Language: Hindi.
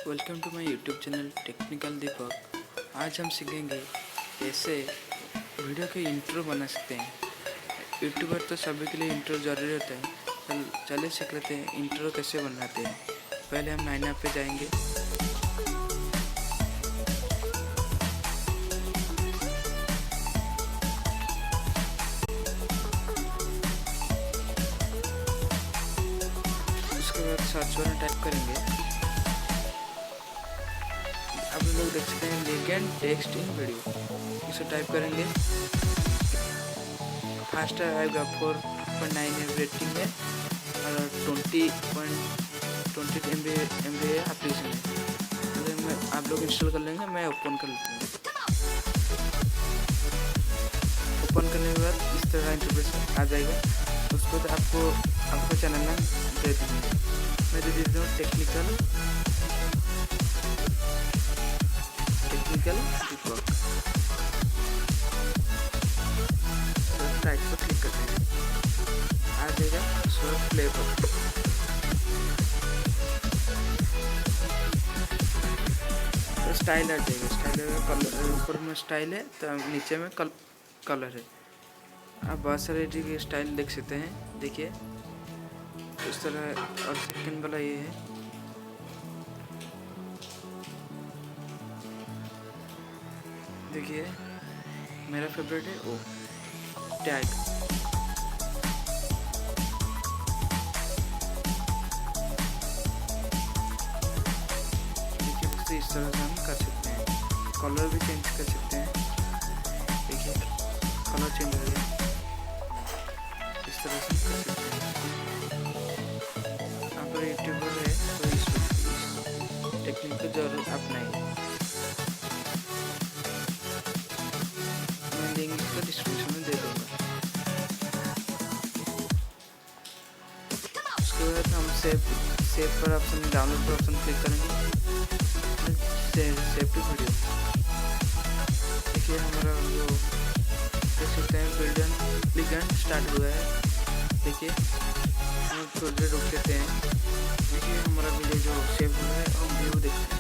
Welcome to my YouTube channel technical Deepak. आज हम सीखेंगे कैसे वीडियो के इंट्रो बना सकते हैं। यूट्यूबर तो सभी के लिए इंट्रो ज़रूरी होता है। चलिए सीख लेते हैं इंट्रो कैसे बनाते हैं। पहले हम लाइन पे जाएंगे। उसके बाद सर्च बार टाइप करेंगे। आप लोग देख सकते हैं लेगेंड टेक्स्ट इन वीडियो, इसे टाइप करेंगे। फास्ट आएगा 4.9 रेटिंग है और 20 MB है एप्लीकेशन है। मैं आप लोग इंस्टॉल कर लेंगे, मैं ओपन कर लूँगा। ओपन करने के बाद इस तरह इंटरफेस आ जाएगा। उसको तो आपको आपका चैनल नाम दे देंगे। मैं दे देता हूँ टेक्निकल दीपक। राइट पर क्लिक करते हैं, आ जाएगा उसको प्ले पर। तो स्टाइल आ जाएगा। स्टाइल कलर ऊपर में स्टाइल है तो नीचे में कलर है। आप बहुत सारे स्टाइल देख सकते हैं। देखिए इस तरह। और सेकंड वाला ये है। देखिए मेरा फेवरेट है वो टैग। देखिए इस तरह से हम कर सकते हैं। कलर भी चेंज कर सकते हैं। देखिए कलर चेंज हो गया। इस तरह से कर सकते हैं। यहाँ पर यूट्यूबर है तो इस टेक्निक को जरूर अपनाइए। मैं लिंक इसको डिस्क्रिप्शन में दे दूँगा। उसके बाद हम सेव पर ऑप्शन, डाउनलोड पर ऑप्शन क्लिक करेंगे। Save to video. देखिए हमारा जो देख सकते हैं बिल्डन स्टार्ट हुआ है। देखिए हम थोड़ी देर रुक लेते हैं। देखिए हमारा वीडियो जो सेव हुआ है हम व्यू देखते हैं।